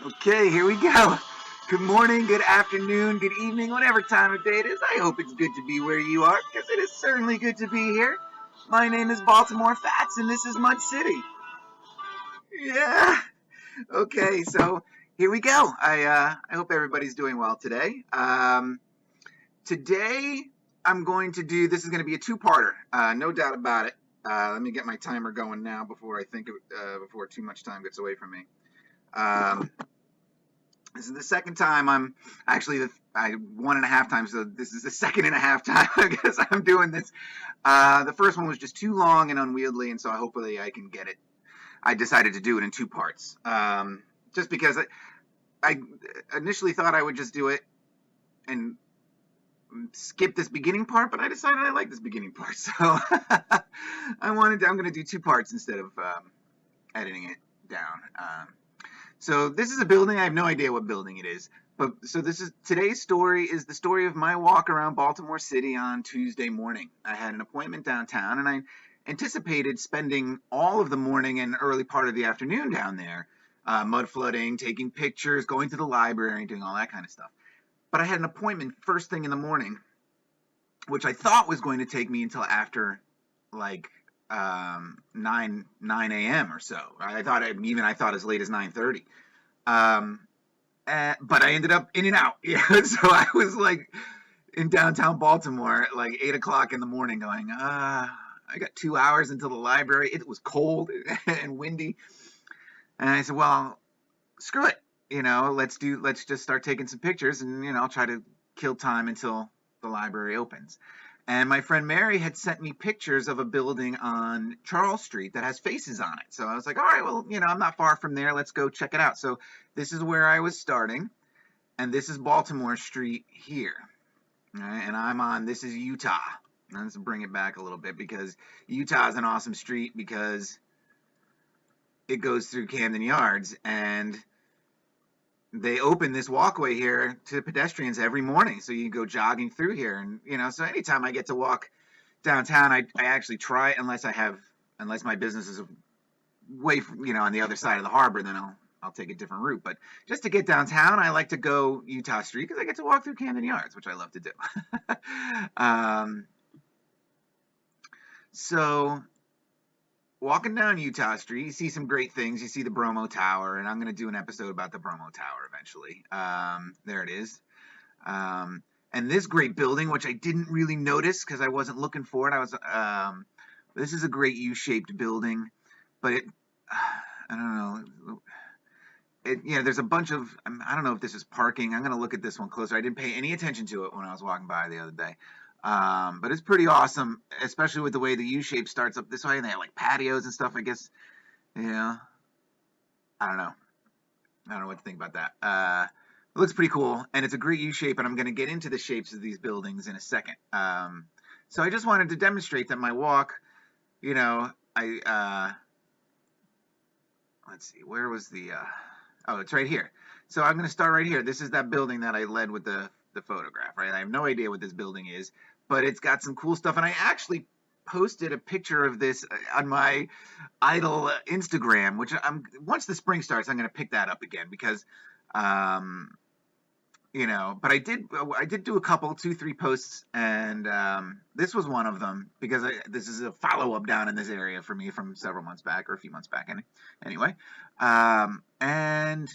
Okay, here we go. Good morning, good afternoon, good evening, whatever time of day it is. I hope it's good to be where you are, because it is certainly good to be here. My name is Baltimore Fats, and this is Mud City. Yeah. Okay, so here we go. I hope everybody's doing well today. Today I'm going to do. This is going to be a two-parter, no doubt about it. Let me get my timer going now before before too much time gets away from me. This is the second time I'm actually 1.5 times, so this is the 2.5 time I guess I'm doing this. The first one was just too long and unwieldy, and so hopefully I can get it. I decided to do it in two parts, just because I initially thought I would just do it and skip this beginning part, but I decided I like this beginning part, so I'm going to do two parts instead of editing it down. So this is a building. I have no idea what building it is. But so today's story is the story of my walk around Baltimore City on Tuesday morning. I had an appointment downtown, and I anticipated spending all of the morning and early part of the afternoon down there, mud flooding, taking pictures, going to the library, doing all that kind of stuff. But I had an appointment first thing in the morning, which I thought was going to take me until after like 9 a.m. or so. I thought as late as 9:30. But I ended up in and out. Yeah, so I was like in downtown Baltimore at like 8 o'clock in the morning going, I got 2 hours until the library. It was cold and windy. And I said, well, screw it. Let's just start taking some pictures, and I'll try to kill time until the library opens. And my friend Mary had sent me pictures of a building on Charles Street that has faces on it. So I was like, all right, well, I'm not far from there. Let's go check it out. So this is where I was starting, and this is Baltimore Street here. All right, and this is Utah. And let's bring it back a little bit, because Utah is an awesome street because it goes through Camden Yards, and they open this walkway here to pedestrians every morning, so you go jogging through here. And so anytime I get to walk downtown, I actually try, unless my business is way on the other side of the harbor, then I'll take a different route. But just to get downtown, I like to go Utah Street, because I get to walk through Camden Yards, which I love to do. So walking down Utah Street, you see some great things. You see the Bromo Tower, and I'm going to do an episode about the Bromo Tower eventually. There it is. And this great building, which I didn't really notice because I wasn't looking for it. This is a great U-shaped building, but I don't know. There's a bunch of, I don't know if this is parking. I'm going to look at this one closer. I didn't pay any attention to it when I was walking by the other day. But it's pretty awesome, especially with the way the U-shape starts up this way, and they have like patios and stuff. I guess, I don't know. I don't know what to think about that. It looks pretty cool, and it's a great U-shape, and I'm going to get into the shapes of these buildings in a second. So I just wanted to demonstrate that my walk, let's see, where was oh, it's right here. So I'm going to start right here. This is that building that I led with the photograph, right? I have no idea what this building is, but it's got some cool stuff. And I actually posted a picture of this on my idle Instagram, which once the spring starts, I'm going to pick that up again, because, but I did do a couple, 2-3 posts, and this was one of them, because this is a follow-up down in this area for me from several months back, or a few months back anyway. And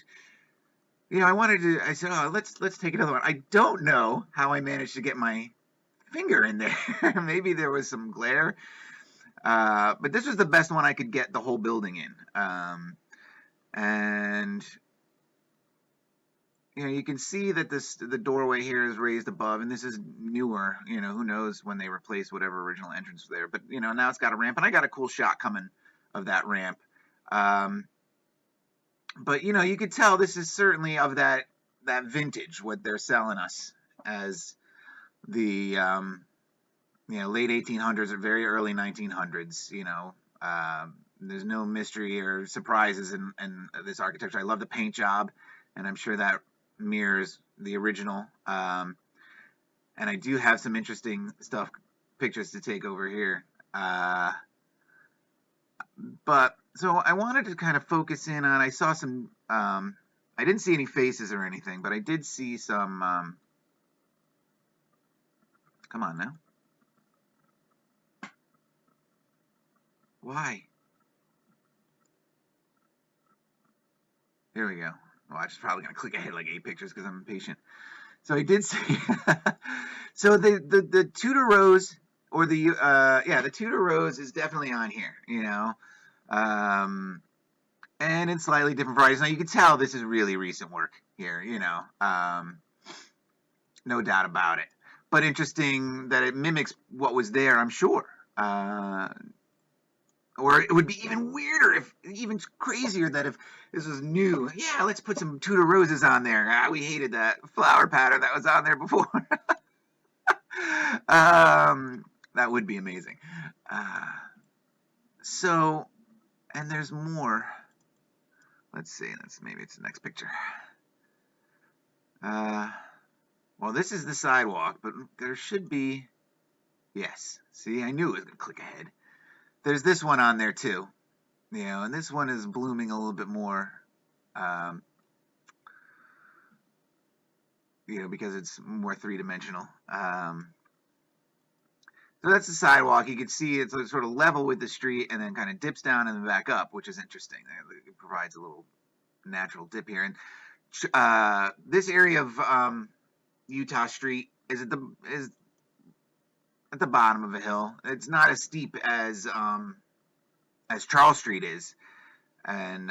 I said, oh, let's take another one. I don't know how I managed to get my finger in there. Maybe there was some glare. But this was the best one I could get the whole building in. And you can see that the doorway here is raised above, and this is newer. Who knows when they replaced whatever original entrance was there. But now it's got a ramp, and I got a cool shot coming of that ramp. But you could tell this is certainly of that vintage, what they're selling us as the late 1800s or very early 1900s. There's no mystery or surprises in this architecture. I love the paint job, and I'm sure that mirrors the original. And I do have some interesting pictures to take over here. But so I wanted to kind of focus in on, I saw some I didn't see any faces or anything, but I did see some, come on now. Why? Here we go. Well, I'm just probably going to click ahead like 8 pictures because I'm impatient. So I did see. So the Tudor Rose, or the Tudor Rose is definitely on here, and in slightly different varieties. Now you can tell this is really recent work here, no doubt about it. But interesting that it mimics what was there, I'm sure. Or it would be even weirder, even crazier, that if this was new. Yeah, let's put some Tudor roses on there. We hated that flower pattern that was on there before. That would be amazing. So, and there's more. Let's see. Maybe it's the next picture. Well, this is the sidewalk, but there should be. Yes. See, I knew it was going to click ahead. There's this one on there too, and this one is blooming a little bit more, because it's more three-dimensional. So that's the sidewalk. You can see it's sort of level with the street and then kind of dips down and then back up, which is interesting. It provides a little natural dip here. And this area of Utah Street is at the bottom of a hill. It's not as steep as Charles Street is, and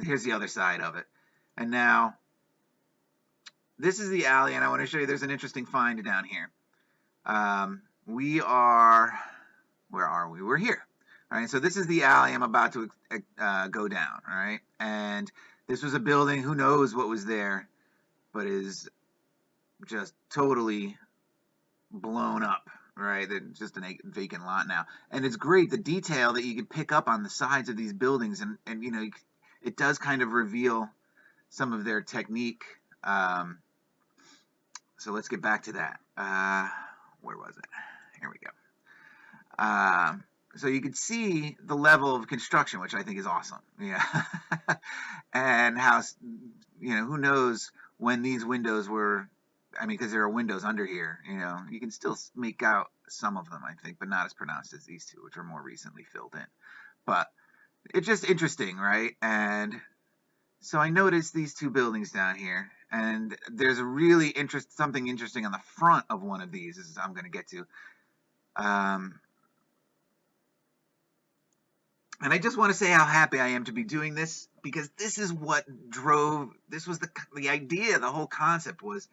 here's the other side of it. And now this is the alley, and I want to show you. There's an interesting find down here. We are, where are we? We're here. All right, so this is the alley I'm about to go down. All right, and this was a building. Who knows what was there, but is just totally blown up, right? It's just a vacant lot now. And it's great, the detail that you can pick up on the sides of these buildings, and it does kind of reveal some of their technique. So let's get back to that. Where was it? Here we go. So you can see the level of construction, which I think is awesome. Yeah. And how, who knows when these windows were, because there are windows under here, you can still make out some of them, I think, but not as pronounced as these two, which are more recently filled in. But it's just interesting, right? And so I noticed these two buildings down here, and there's a really something interesting on the front of one of these, as I'm going to get to. And I just want to say how happy I am to be doing this, because this is what this was the idea, the whole concept was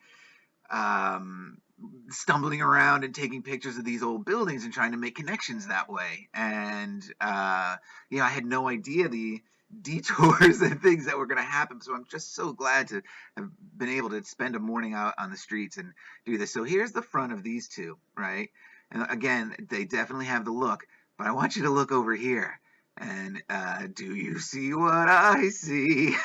stumbling around and taking pictures of these old buildings and trying to make connections that way. And, I had no idea the detours and things that were going to happen. So I'm just so glad to have been able to spend a morning out on the streets and do this. So here's the front of these two, right? And again, they definitely have the look, but I want you to look over here. And do you see what I see?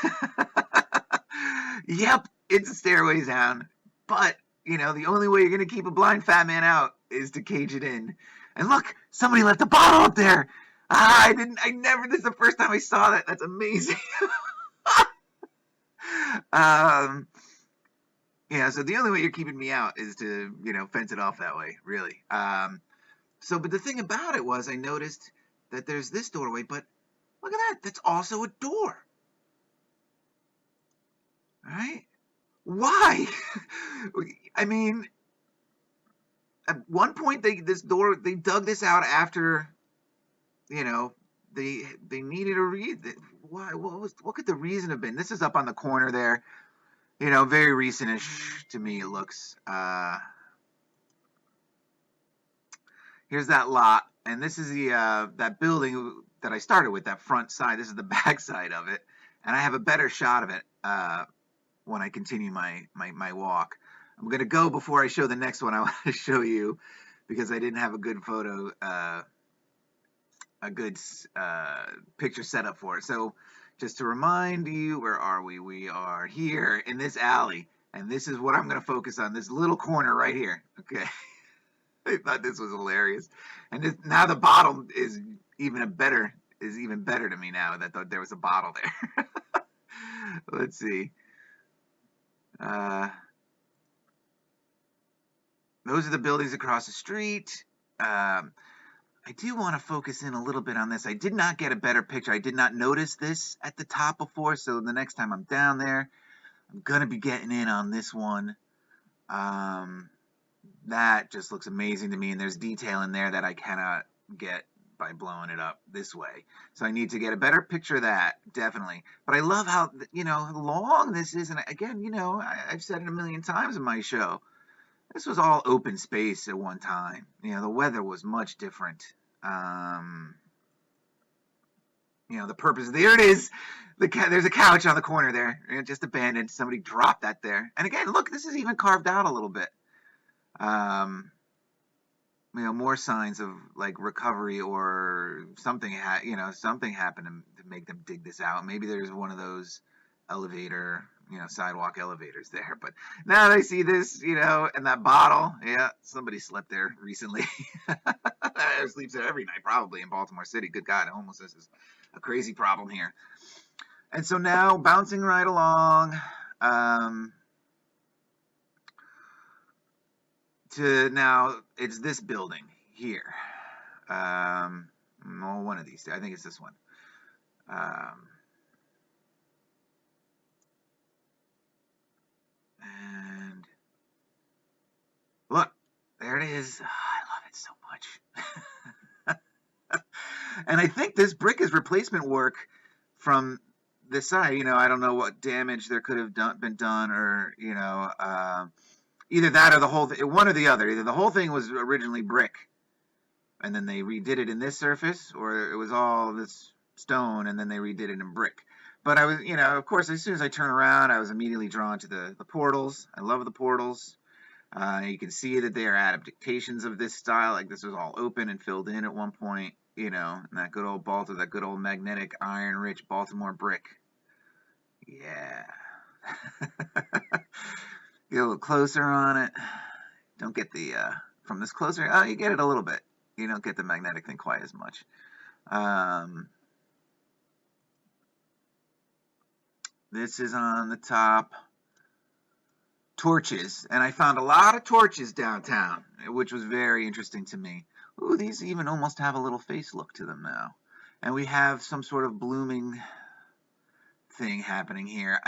Yep, it's a stairway down. But, the only way you're going to keep a blind fat man out is to cage it in. And look, somebody left a bottle up there. This is the first time I saw that. That's amazing. So the only way you're keeping me out is to, fence it off that way, really. But the thing about it was I noticed that there's this doorway, but look at that. That's also a door. All right? Why? At one point they dug this out after, they needed a reason. Why? What could the reason have been? This is up on the corner there. Very recent-ish to me, it looks. Here's that lot, and this is that building that I started with, that front side. This is the back side of it, and I have a better shot of it when I continue my walk. I'm going to go before I show the next one I want to show you, because I didn't have a good photo, a good picture set up for it. So just to remind you, where are we? We are here in this alley, and this is what I'm going to focus on, this little corner right here. Okay. I thought this was hilarious. And now the bottle is even better to me now that there was a bottle there. Let's see. Those are the buildings across the street. I do want to focus in a little bit on this. I did not get a better picture. I did not notice this at the top before, so the next time I'm down there, I'm going to be getting in on this one. That just looks amazing to me, and there's detail in there that I cannot get by blowing it up this way. So I need to get a better picture of that, definitely. But I love how, long this is. And again, I've said it a million times in my show. This was all open space at one time. The weather was much different. The purpose, there it is. There's a couch on the corner there, just abandoned. Somebody dropped that there. And again, look, this is even carved out a little bit. More signs of like recovery or something, something happened to make them dig this out. Maybe there's one of those elevator, sidewalk elevators there. But now they see this, and that bottle. Yeah, somebody slept there recently. Sleeps there every night, probably in Baltimore City. Good God, homelessness is a crazy problem here. And so now, bouncing right along, to now, it's this building here. One of these two. I think it's this one. And look, there it is. Oh, I love it so much. And I think this brick is replacement work from this side. I don't know what damage there could have been done, or either that or the whole thing, one or the other. Either the whole thing was originally brick, and then they redid it in this surface, or it was all this stone, and then they redid it in brick. But I was, of course, as soon as I turn around, I was immediately drawn to the portals. I love the portals. You can see that they are adaptations of this style. Like this was all open and filled in at one point, and that good old that good old magnetic iron-rich Baltimore brick. Yeah. Get a little closer on it. Don't get the, from this closer, you get it a little bit. You don't get the magnetic thing quite as much. This is on the top. Torches. And I found a lot of torches downtown, which was very interesting to me. Ooh, these even almost have a little face look to them now. And we have some sort of blooming thing happening here.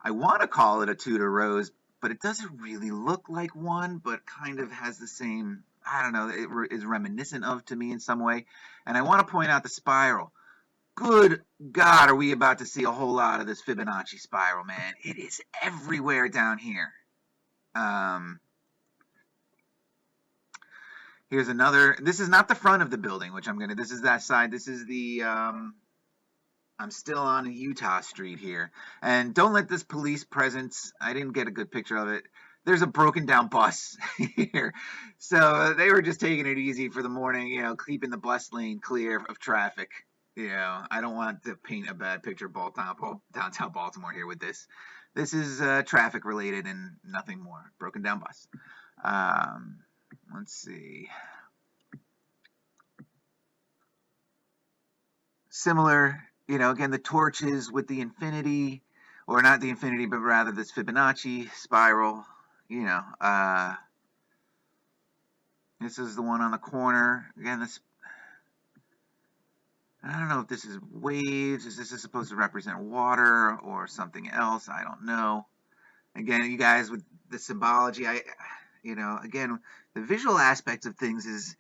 I want to call it a Tudor rose, but it doesn't really look like one, but kind of has the same, I don't know, it is reminiscent of to me in some way. And I want to point out the spiral. Good God, are we about to see a whole lot of this Fibonacci spiral, man. It is everywhere down here. Here's another, this is not the front of the building, which this is that side. This is the, I'm still on Utah Street here. And don't let this police presence, I didn't get a good picture of it. There's a broken down bus here. So they were just taking it easy for the morning, keeping the bus lane clear of traffic. I don't want to paint a bad picture of downtown Baltimore here with this. This is traffic related and nothing more. Broken down bus. Let's see. Similar, again, the torches with the infinity, or not the infinity, but rather this Fibonacci spiral. This is the one on the corner. Again, this, I don't know if this is waves. Is this supposed to represent water or something else? I don't know. Again, you guys, with the symbology, again, the visual aspects of things is,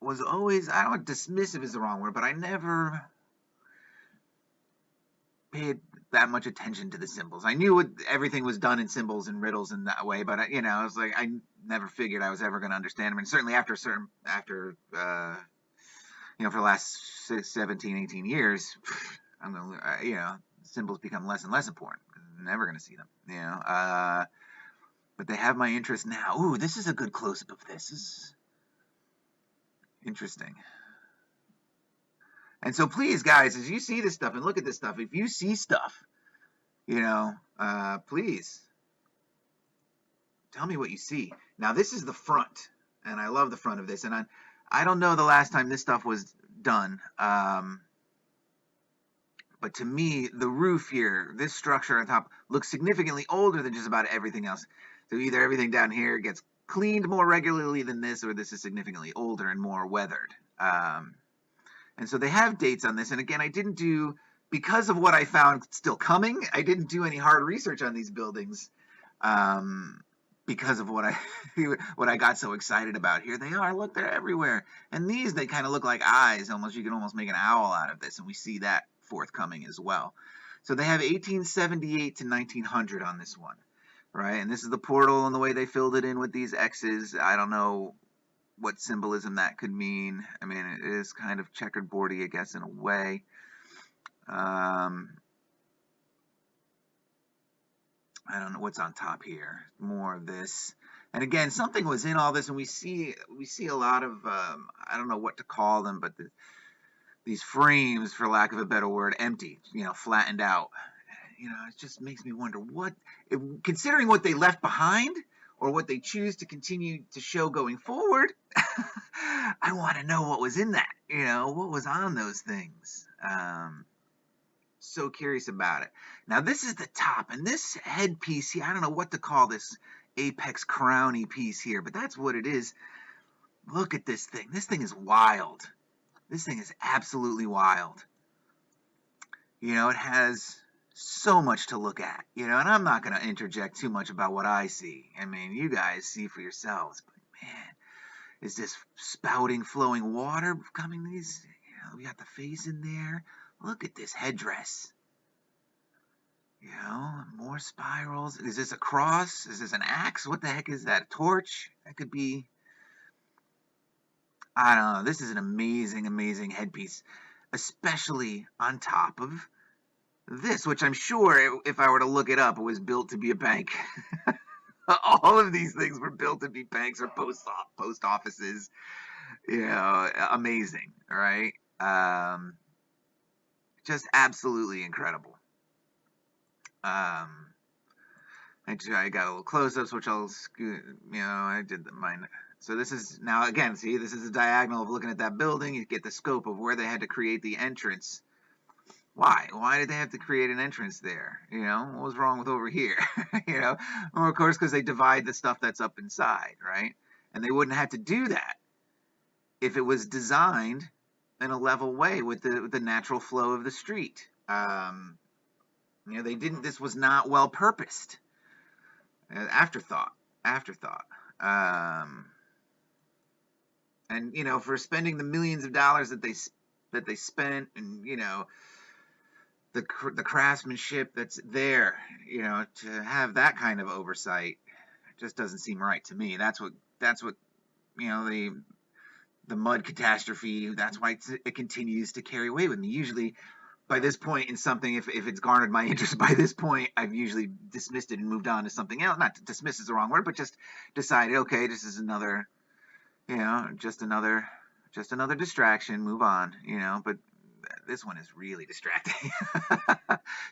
was always, I don't know, dismissive is the wrong word, but I never paid that much attention to the symbols. I knew everything was done in symbols and riddles in that way, but I was like, I never figured I was ever going to understand them. And certainly after for the last 17, 18 years, I'm going to, symbols become less and less important. I'm never going to see them, but they have my interest now. Ooh, this is a good close-up of this. This is interesting. And so please, guys, as you see this stuff and look at this stuff, if you see stuff, please tell me what you see. Now, this is the front, and I love the front of this. And I don't know the last time this stuff was done, But to me, the roof here, this structure on top, looks significantly older than just about everything else. So either everything down here gets cleaned more regularly than this, or this is significantly older and more weathered. And so they have dates on this. And again, I didn't do, because of what I found still coming, I didn't do any hard research on these buildings. Because of what I got so excited about. Here they are, look, they're everywhere. And these, they kind of look like eyes, almost. You can almost make an owl out of this, and we see that forthcoming as well. So they have 1878 to 1900 on this one, right? And this is the portal and the way they filled it in with these X's. I don't know what symbolism that could mean. I mean, it is kind of checkerboardy, I guess, in a way. I don't know what's on top here. More of this. And again, something was in all this, and we see a lot of, I don't know what to call them, but these frames, for lack of a better word, empty, flattened out. It just makes me wonder considering what they left behind, or what they choose to continue to show going forward, I want to know what was in that, what was on those things. So curious about it. Now this is the top, and this headpiece here, I don't know what to call this apex crowny piece here, but that's what it is. Look at this thing. This thing is wild. This thing is absolutely wild. It has so much to look at, and I'm not going to interject too much about what I see. I mean, you guys see for yourselves, but man, is this spouting, flowing water coming these, we got the face in there. Look at this headdress. More spirals. Is this a cross? Is this an axe? What the heck is that? A torch? That could be, I don't know. This is an amazing, amazing headpiece, especially on top of this, which I'm sure, if I were to look it up, it was built to be a bank. All of these things were built to be banks or post offices. Amazing, right? Just absolutely incredible. I got a little close-ups, which I did mine. So this is, now again, see, this is a diagonal of looking at that building. You get the scope of where they had to create the entrance. Why? Why did they have to create an entrance there? What was wrong with over here? Well, of course, because they divide the stuff that's up inside, right? And they wouldn't have to do that if it was designed in a level way with the natural flow of the street. They didn't. This was not well purposed. Afterthought. And for spending the millions of dollars that they spent, and the craftsmanship that's there, to have that kind of oversight, just doesn't seem right to me. That's what the mud catastrophe. That's why it continues to carry away with me. Usually, by this point in something, if it's garnered my interest, by this point, I've usually dismissed it and moved on to something else. Not to dismiss is the wrong word, but just decided, okay, this is another, just another distraction, move on, but this one is really distracting.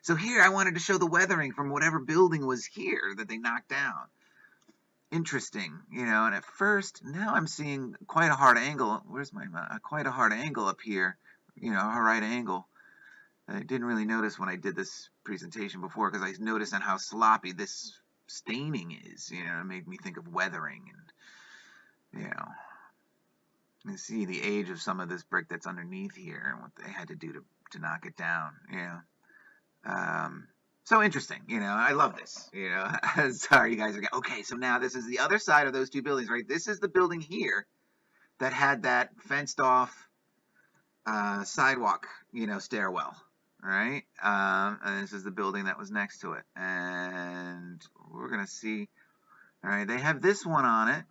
So here, I wanted to show the weathering from whatever building was here that they knocked down. Interesting, and at first, now I'm seeing quite a hard angle. Where's my, quite a hard angle up here, a right angle. I didn't really notice when I did this presentation before, because I noticed on how sloppy this staining is. It made me think of weathering, and you see the age of some of this brick that's underneath here and what they had to do to knock it down. So interesting. I love this. Sorry, you guys are okay. So now this is the other side of those two buildings, right? This is the building here that had that fenced off sidewalk, stairwell. Right, and this is the building that was next to it, and we're gonna see. All right, they have this one on it,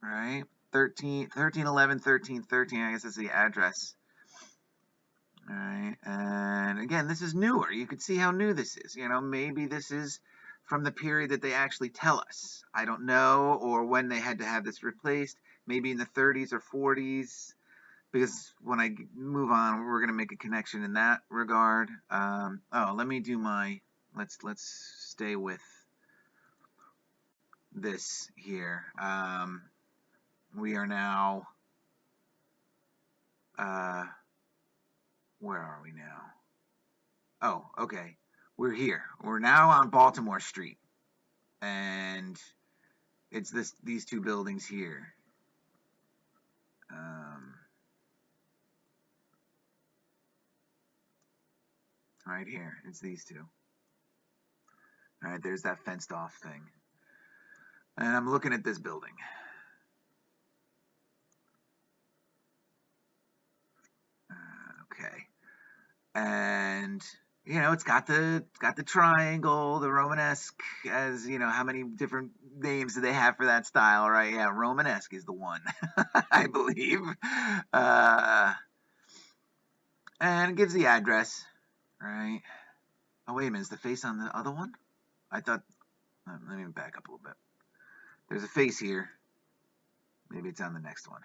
right? 1311, 1313. I guess that's the address. All right, and again, this is newer. You can see how new this is. Maybe this is from the period that they actually tell us. I don't know, or when they had to have this replaced. Maybe in the 30s or 40s. Because when I move on, we're going to make a connection in that regard. Let me do let's stay with this here. We are now, where are we now? Oh, okay. We're here. We're now on Baltimore Street, and it's these two buildings here. Right here. It's these two. All right, there's that fenced off thing. And I'm looking at this building. Okay. And it's got the triangle, the Romanesque, as how many different names do they have for that style, right? Yeah, Romanesque is the one, I believe. And it gives the address, right? Oh, wait a minute, is the face on the other one? I thought, let me back up a little bit. There's a face here. Maybe it's on the next one.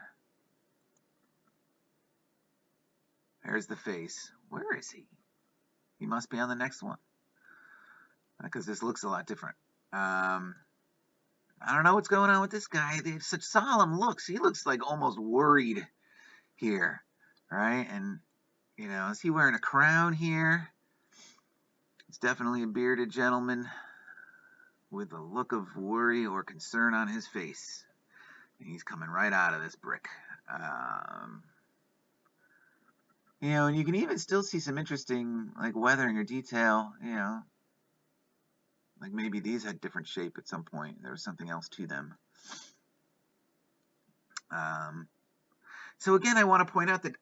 There's the face. Where is he? He must be on the next one. Because this looks a lot different. I don't know what's going on with this guy. They have such solemn looks. He looks like almost worried here, right? And, is he wearing a crown here? It's definitely a bearded gentleman with a look of worry or concern on his face. And he's coming right out of this brick. And you can even still see some interesting, like, weathering or detail, like maybe these had different shape at some point. There was something else to them. So again, I want to point out that,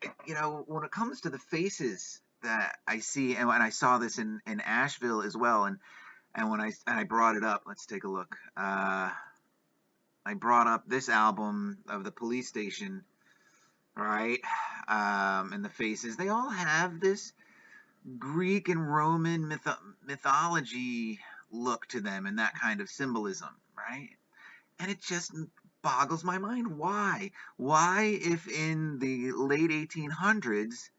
when it comes to the faces that I see, and when I saw this in Asheville as well, and when I brought it up, let's take a look. I brought up this album of the Police Station, right? And the faces, they all have this Greek and Roman mythology look to them, and that kind of symbolism, right? And it just boggles my mind. Why? Why, if in the late 1800s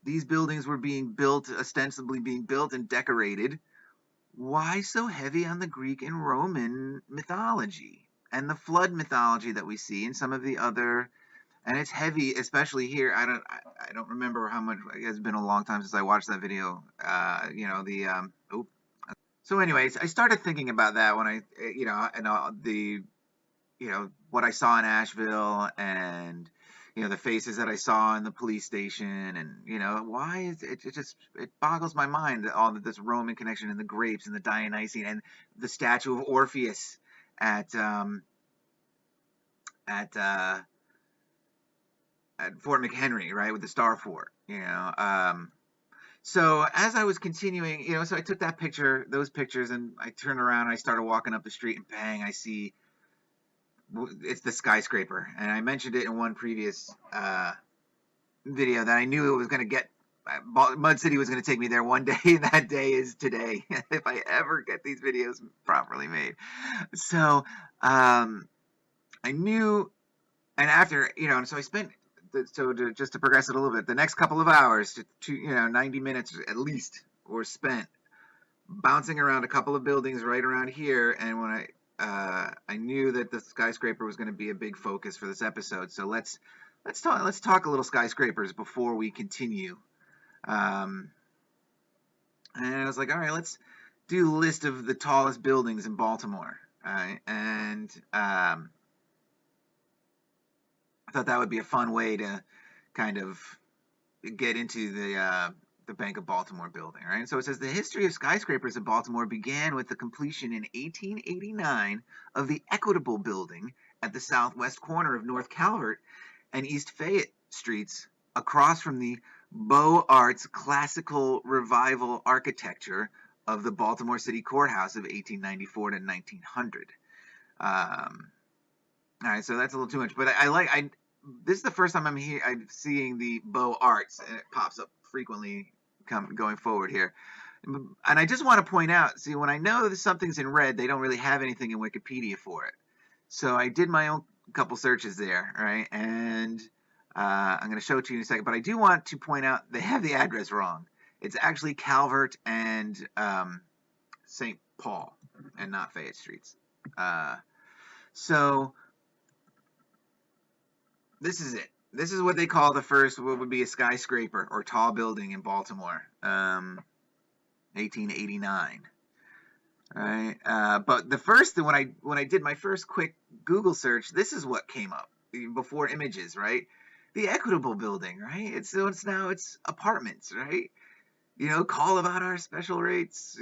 these buildings were being built, ostensibly being built and decorated, why so heavy on the Greek and Roman mythology and the flood mythology that we see in some of the other? And it's heavy, especially here. I don't remember how much. It's been a long time since I watched that video. So anyways, I started thinking about that when I, what I saw in Asheville, and the faces that I saw in the police station, and why is it just, it boggles my mind that all this Roman connection, and the grapes and the Dionysian and the statue of Orpheus at Fort McHenry, right, with the Star Fort, So as I was continuing, so I took those pictures, and I turned around, and I started walking up the street, and bang, I see it's the Skyscraper. And I mentioned it in one previous video that I knew it was going to get, Mud City was going to take me there one day, and that day is today, if I ever get these videos properly made. So I knew, and after, so I spent, just to progress it a little bit, the next couple of hours, 90 minutes at least, were spent bouncing around a couple of buildings right around here. And when I knew that the Skyscraper was going to be a big focus for this episode, so let's talk a little skyscrapers before we continue. And I was like, all right, let's do a list of the tallest buildings in Baltimore. And I thought that would be a fun way to kind of get into the Bank of Baltimore building, right? So it says the history of skyscrapers in Baltimore began with the completion in 1889 of the Equitable Building at the southwest corner of North Calvert and East Fayette Streets, across from the Beaux Arts classical revival architecture of the Baltimore City Courthouse of 1894 to 1900. All right, so that's a little too much, but this is the first time I'm seeing the Beaux Arts, and it pops up frequently going forward here. And I just want to point out, see, when I know that something's in red, they don't really have anything in Wikipedia for it. So I did my own couple searches there, right? And I'm going to show it to you in a second, but I do want to point out they have the address wrong. It's actually Calvert and St. Paul, and not Fayette Streets. So this is it. This is what they call the first, what would be a skyscraper or tall building in Baltimore. 1889. Right, but the first when I did my first quick Google search, this is what came up before images, right? The Equitable Building, right? It's now it's apartments, right? Call about our special rates,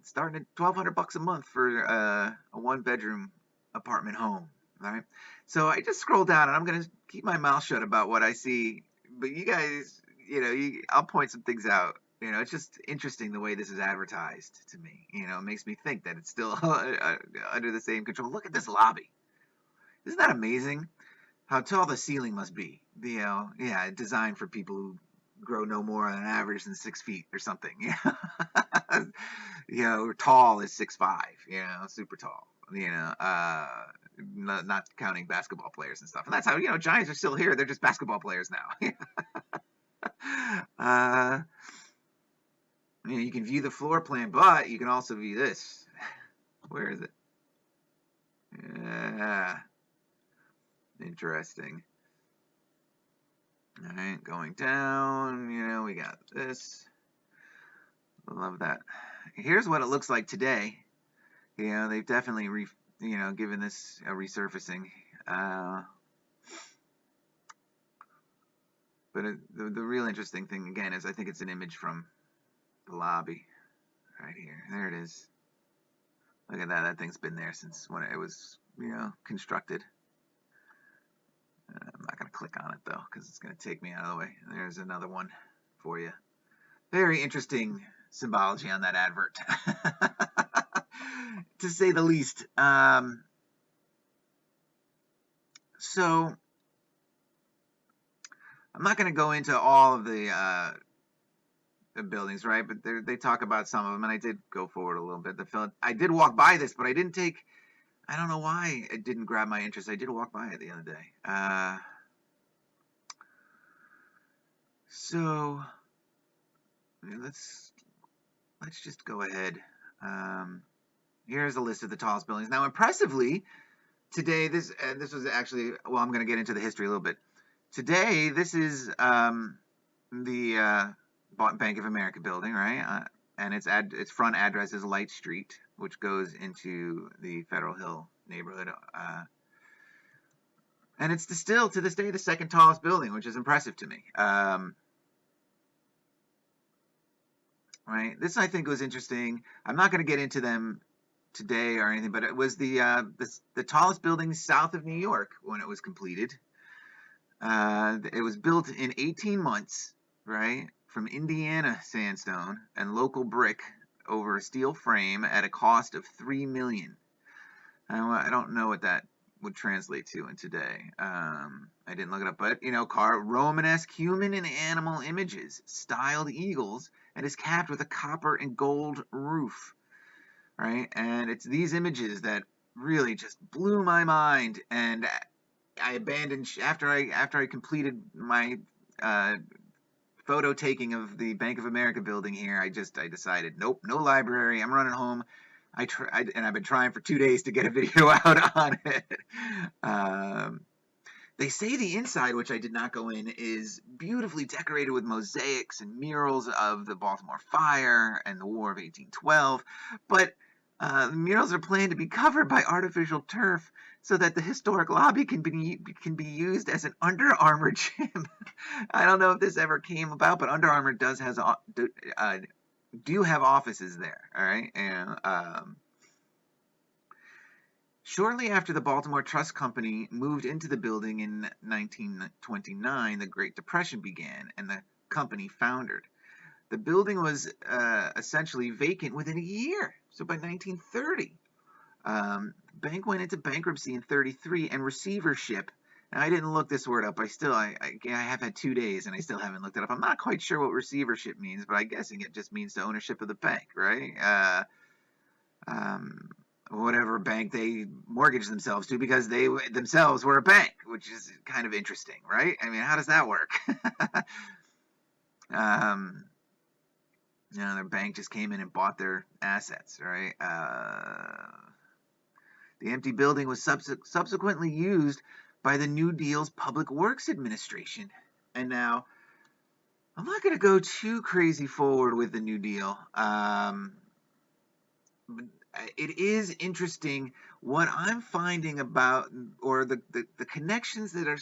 starting at $1,200 a month for a 1-bedroom apartment home, right? So I just scroll down, and I'm gonna keep my mouth shut about what I see, but you guys, I'll point some things out. It's just interesting the way this is advertised to me. It makes me think that it's still under the same control. Look at this lobby. Isn't that amazing? How tall the ceiling must be. Yeah, designed for people who grow no more on average than 6 feet or something. Tall is 6'5", super tall. Not counting basketball players and stuff. And that's how, Giants are still here. They're just basketball players now. You can view the floor plan, but you can also view this. Where is it? Yeah. Interesting. All right, going down, we got this. I love that. Here's what it looks like today. They've definitely given this a resurfacing. But the real interesting thing, again, is I think it's an image from the lobby right here. There it is. Look at that. That thing's been there since when it was, constructed. I'm not going to click on it, though, because it's going to take me out of the way. There's another one for you. Very interesting symbology on that advert, to say the least. So I'm not going to go into all of the buildings, right? But they talk about some of them, and I did go forward a little bit. I did walk by this, but I didn't take. I don't know why it didn't grab my interest. I did walk by it the other day. So let's just go ahead. Here's a list of the tallest buildings. Now, impressively, today this was actually, well, I'm going to get into the history a little bit. Today, this is the Bank of America building, right? And its front address is Light Street, which goes into the Federal Hill neighborhood. And it's still, to this day, the second tallest building, which is impressive to me. Right? This, I think, was interesting. I'm not going to get into them today or anything, but it was the tallest building south of New York when it was completed. It was built in 18 months, right? From Indiana sandstone and local brick over a steel frame at a cost of $3 million. I don't know what that would translate to in today. I didn't look it up, but Romanesque human and animal images, styled eagles, and is capped with a copper and gold roof, right? And it's these images that really just blew my mind, and I abandoned after I completed my photo taking of the Bank of America building here. I decided, nope, no library. I'm running home. And I've been trying for 2 days to get a video out on it. They say the inside, which I did not go in, is beautifully decorated with mosaics and murals of the Baltimore fire and the War of 1812, but the murals are planned to be covered by artificial turf so that the historic lobby can be used as an Under Armour gym. I don't know if this ever came about, but Under Armour do have offices there, all right? And shortly after the Baltimore Trust Company moved into the building in 1929, the Great Depression began, and the company foundered. The building was essentially vacant within a year. So by 1930, the bank went into bankruptcy in 1933, and receivership. Now, I didn't look this word up. I have had 2 days, and I still haven't looked it up. I'm not quite sure what receivership means, but I'm guessing it just means the ownership of the bank, right? Whatever bank they mortgaged themselves to, because they themselves were a bank, which is kind of interesting, right? I mean, how does that work? Their bank just came in and bought their assets, right? The empty building was subsequently used by the New Deal's Public Works Administration. And now, I'm not going to go too crazy forward with the New Deal. It is interesting what I'm finding about, or the connections that are,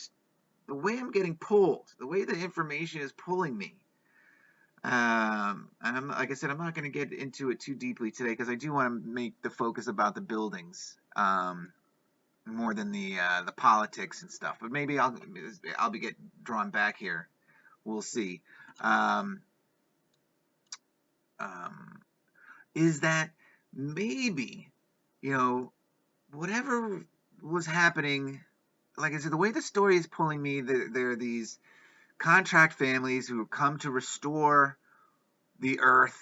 the way I'm getting pulled, the way the information is pulling me. And like I said, I'm not going to get into it too deeply today because I do want to make the focus about the buildings, more than the politics and stuff. But maybe I'll be get drawn back here. We'll see. Um, um, is that maybe, whatever was happening, like I said, the way the story is pulling me, there are these contract families who come to restore the earth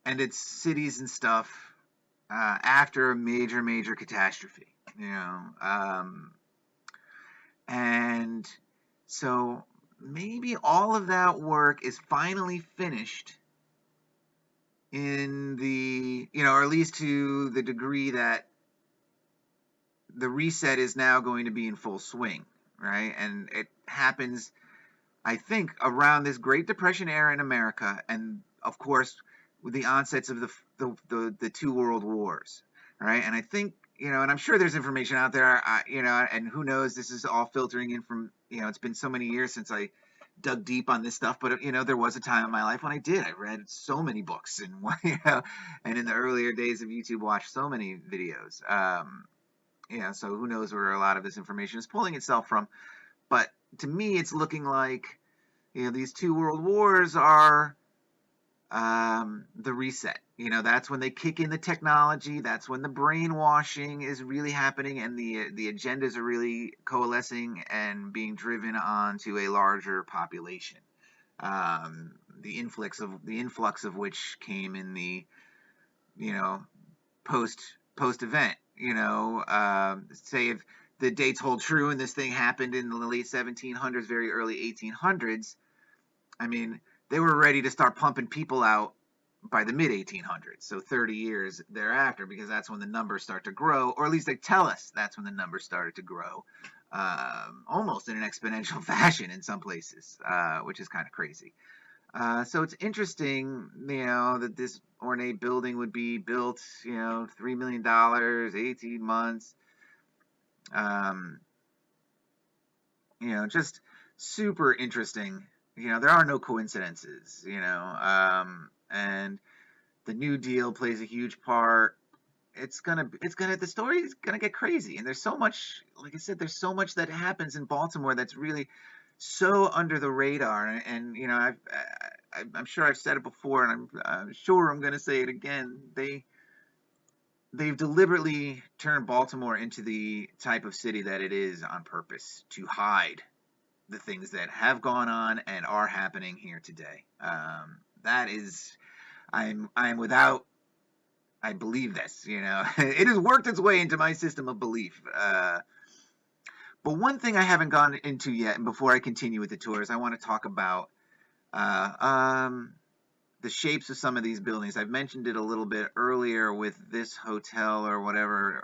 and its cities and stuff, after a major catastrophe, and so maybe all of that work is finally finished in the, or at least to the degree that the reset is now going to be in full swing, right? And it happens, I think, around this Great Depression era in America, and of course, with the onsets of the two world wars, right? And I think, and I'm sure there's information out there, and who knows, this is all filtering in from, it's been so many years since I dug deep on this stuff, but there was a time in my life when I did. I read so many books, and and in the earlier days of YouTube, watched so many videos. So who knows where a lot of this information is pulling itself from? But to me, it's looking like these two world wars are the reset. That's when they kick in the technology. That's when the brainwashing is really happening, and the agendas are really coalescing and being driven onto a larger population. The influx of which came in the post event. Say if the dates hold true and this thing happened in the late 1700s, very early 1800s. I mean, they were ready to start pumping people out by the mid 1800s, so 30 years thereafter, because that's when the numbers start to grow, or at least they tell us that's when the numbers started to grow, almost in an exponential fashion in some places, which is kind of crazy. So it's interesting, that this ornate building would be built, $3 million, 18 months. Just super interesting. There are no coincidences, and the New Deal plays a huge part. The story is gonna get crazy, and there's so much, like I said, there's so much that happens in Baltimore that's really so under the radar, and I'm sure I've said it before, and I'm sure I'm gonna say it again. They've deliberately turned Baltimore into the type of city that it is on purpose, to hide the things that have gone on and are happening here today. That is, I believe this, it has worked its way into my system of belief. But one thing I haven't gone into yet, and before I continue with the tours, I want to talk about the shapes of some of these buildings. I've mentioned it a little bit earlier with this hotel or whatever.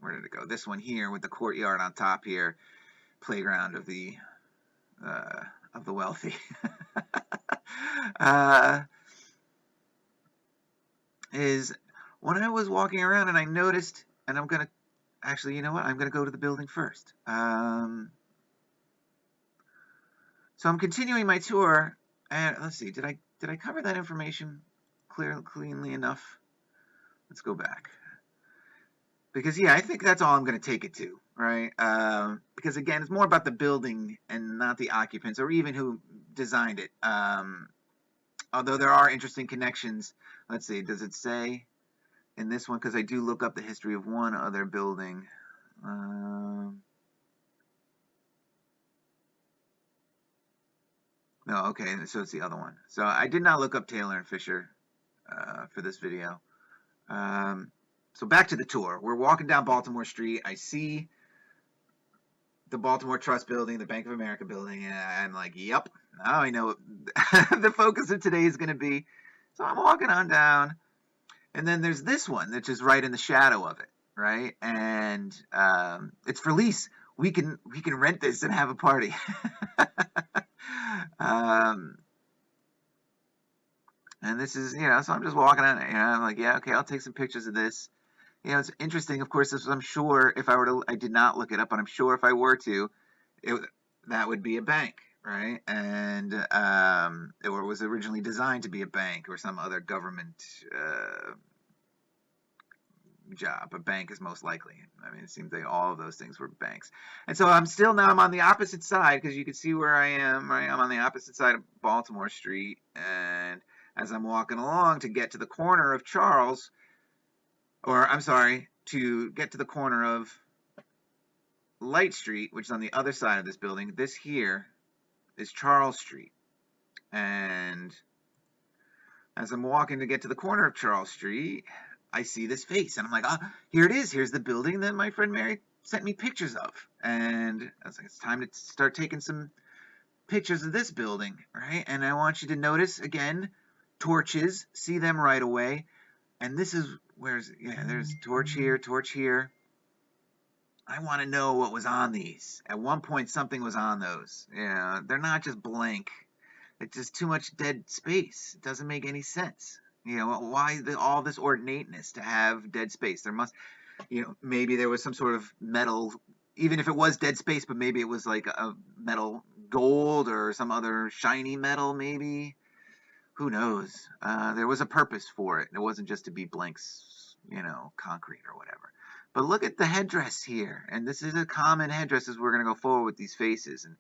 Where did it go? This one here with the courtyard on top here, playground of the wealthy. Is when I was walking around and I noticed, and I'm gonna actually, you know what? I'm gonna go to the building first. So I'm continuing my tour, and let's see, did I cover that information cleanly enough? Let's go back. Because, yeah, I think that's all I'm going to take it to, right? Because, again, it's more about the building and not the occupants or even who designed it. Although there are interesting connections. Let's see, does it say in this one? Because I do look up the history of one other building. No, okay, so it's the other one. So I did not look up Taylor and Fisher for this video. So back to the tour. We're walking down Baltimore Street. I see the Baltimore Trust building, the Bank of America building, and I'm like, yep, now I know what the focus of today is going to be. So I'm walking on down, and then there's this one that's just right in the shadow of it, right? And it's for lease. we can rent this and have a party. um, and this is, so I'm just walking on it, I'm like, yeah, okay, I'll take some pictures of this. It's interesting, of course, I'm sure if I were to, I did not look it up, but I'm sure if I were to, that would be a bank, right? And it was originally designed to be a bank or some other government job. A bank is most likely. I mean, it seems like all of those things were banks. And so I'm on the opposite side, because you can see where I am. Right? I'm on the opposite side of Baltimore Street, and as I'm walking along to get to the corner of Charles, or I'm sorry, to get to the corner of Light Street, which is on the other side of this building, this here is Charles Street. And as I'm walking to get to the corner of Charles Street, I see this face, and I'm like, oh, here it is. Here's the building that my friend Mary sent me pictures of. And I was like, it's time to start taking some pictures of this building, right? And I want you to notice, again, torches. See them right away. And this is, there's torch here, torch here. I want to know what was on these. At one point, something was on those. They're not just blank. It's just too much dead space. It doesn't make any sense. Why all this ornateness to have dead space? There must, maybe there was some sort of metal, even if it was dead space, but maybe it was like a metal gold or some other shiny metal, maybe. Who knows? There was a purpose for it. It wasn't just to be blanks, concrete or whatever. But look at the headdress here. And this is a common headdress as we're going to go forward with these faces. And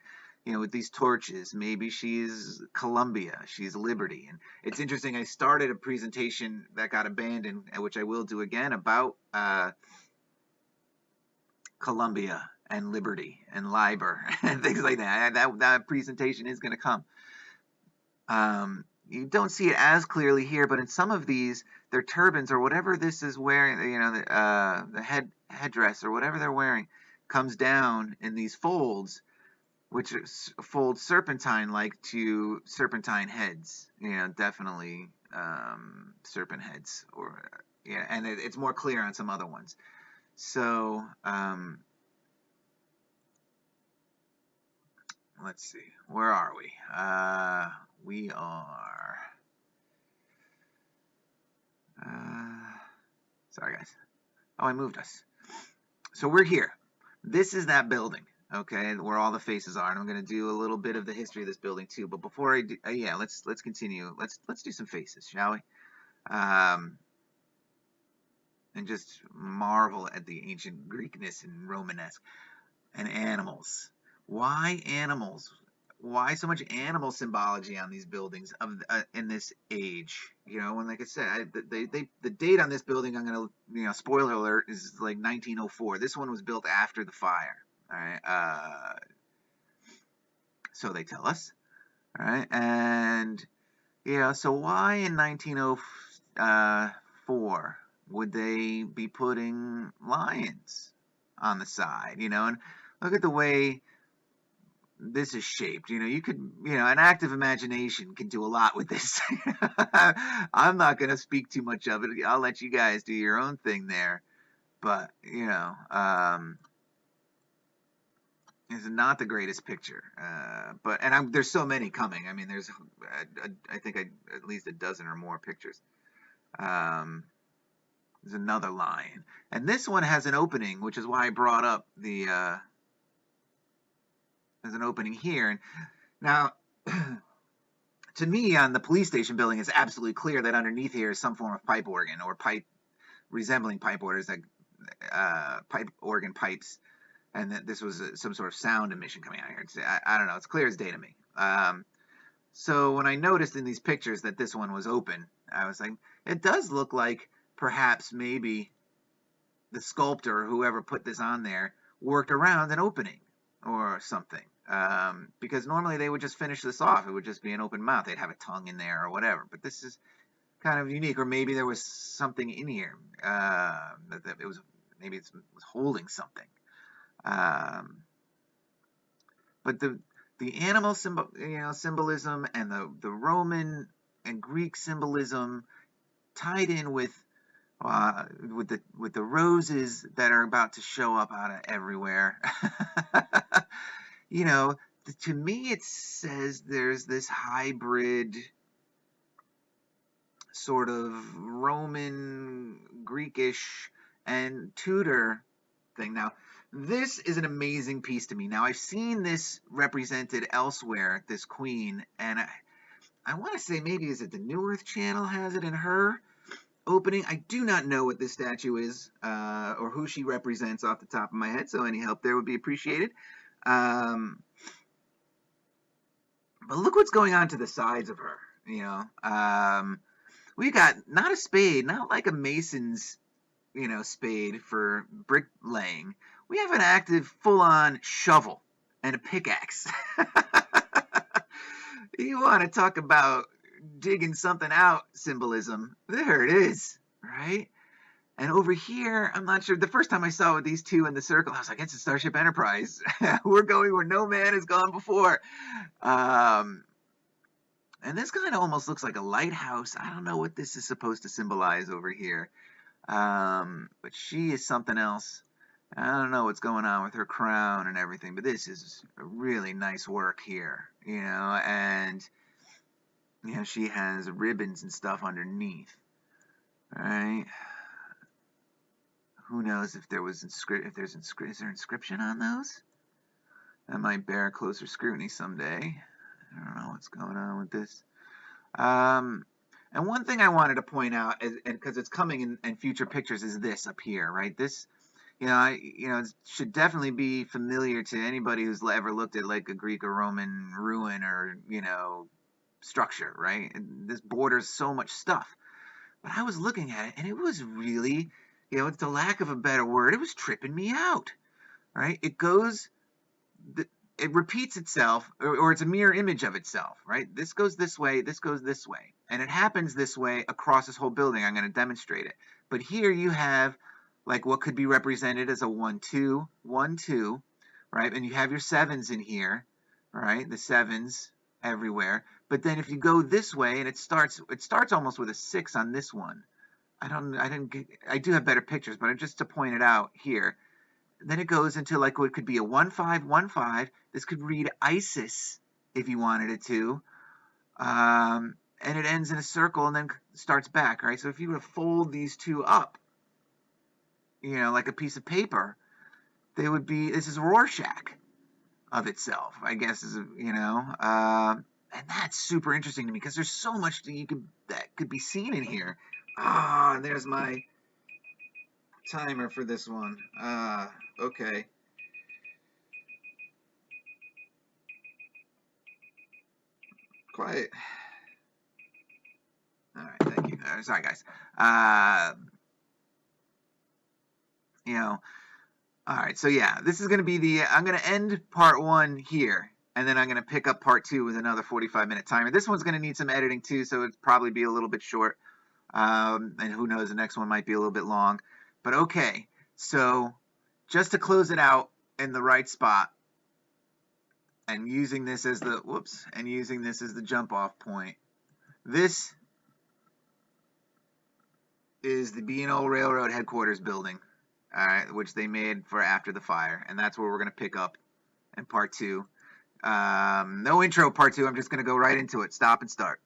with these torches, maybe she's Columbia, she's Liberty. And it's interesting, I started a presentation that got abandoned, which I will do again, about Columbia and Liberty and Liber and things like that. That presentation is going to come. You don't see it as clearly here, but in some of these, their turbans or whatever this is wearing, the headdress or whatever they're wearing comes down in these folds, which fold serpentine-like to serpentine heads. Definitely serpent heads, and it's more clear on some other ones. So let's see, where are we? We are. Sorry, guys. Oh, I moved us. So we're here. This is that building. Okay, where all the faces are, and I'm going to do a little bit of the history of this building too. But before I do, let's continue. Let's do some faces, shall we? And just marvel at the ancient Greekness and Romanesque and animals. Why animals? Why so much animal symbology on these buildings of in this age? And like I said, the date on this building, I'm going to, spoiler alert, is like 1904. This one was built after the fire. All right, so they tell us. All right, and so why in 1904 would they be putting lions on the side? And look at the way this is shaped. You could, an active imagination can do a lot with this. I'm not going to speak too much of it. I'll let you guys do your own thing there. But, it's not the greatest picture. There's so many coming. I mean, there's, I think at least a dozen or more pictures. There's another lion. And this one has an opening, which is why I brought up the, there's an opening here. And now, to me, on the police station building, it's absolutely clear that underneath here is some form of pipe organ or pipe resembling pipe orders, like pipe organ pipes, and that this was some sort of sound emission coming out here. I don't know. It's clear as day to me. So when I noticed in these pictures that this one was open, I was like, it does look like perhaps maybe the sculptor, whoever put this on there, worked around an opening or something. Because normally they would just finish this off. It would just be an open mouth. They'd have a tongue in there or whatever. But this is kind of unique. Or maybe there was something in here that it was, maybe it was holding something. But the animal symbolism and the Roman and Greek symbolism tied in with with the roses that are about to show up out of everywhere. You know, to me it says there's this hybrid sort of Roman, Greekish, and Tudor thing. Now, this is an amazing piece to me. Now, I've seen this represented elsewhere, this queen, and I want to say maybe is it the New Earth Channel has it in her opening. I do not know what this statue is or who she represents off the top of my head, so any help there would be appreciated. But look what's going on to the sides of her, you know. We got not a spade, not like a mason's, spade for bricklaying. We have an active, full-on shovel and a pickaxe. You want to talk about digging something out symbolism? There it is, right? And over here, I'm not sure. The first time I saw these two in the circle, I was like, it's a Starship Enterprise. We're going where no man has gone before. And this kind of almost looks like a lighthouse. I don't know what this is supposed to symbolize over here. But she is something else. I don't know what's going on with her crown and everything, but this is a really nice work here, and, she has ribbons and stuff underneath, right? Who knows if there was is there inscription on those? That might bear closer scrutiny someday. I don't know what's going on with this. And one thing I wanted to point out, because it's coming in future pictures, is this up here, right? This, it should definitely be familiar to anybody who's ever looked at like a Greek or Roman ruin or, structure, right? And this borders so much stuff. But I was looking at it, and it was really, it's the lack of a better word, it was tripping me out, right? It repeats itself, or it's a mirror image of itself, right? This goes this way, this goes this way. And it happens this way across this whole building. I'm going to demonstrate it. But here you have like what could be represented as a 1-2, 1-2, right? And you have your sevens in here, right? The sevens everywhere. But then if you go this way, and it starts almost with a 6 on this one. I do have better pictures, but just to point it out here. Then it goes into like what could be a 1-5, 1-5. This could read Isis if you wanted it to. And it ends in a circle and then starts back, right? So if you were to fold these two up, like a piece of paper, they would be, this is Rorschach of itself, I guess, and that's super interesting to me because there's so much that could be seen in here. And there's my timer for this one. Okay. Quiet. All right, thank you. Sorry, guys. All right, so yeah, this is going to be I'm going to end part 1 here, and then I'm going to pick up part 2 with another 45-minute timer. This one's going to need some editing too, so it'll probably be a little bit short. And who knows, the next one might be a little bit long. But okay, so just to close it out in the right spot, and using this as the jump off point. This is the B&O Railroad headquarters building, all right, which they made for after the fire, and that's where we're going to pick up in part 2. No intro part 2. I'm just going to go right into it. Stop and start.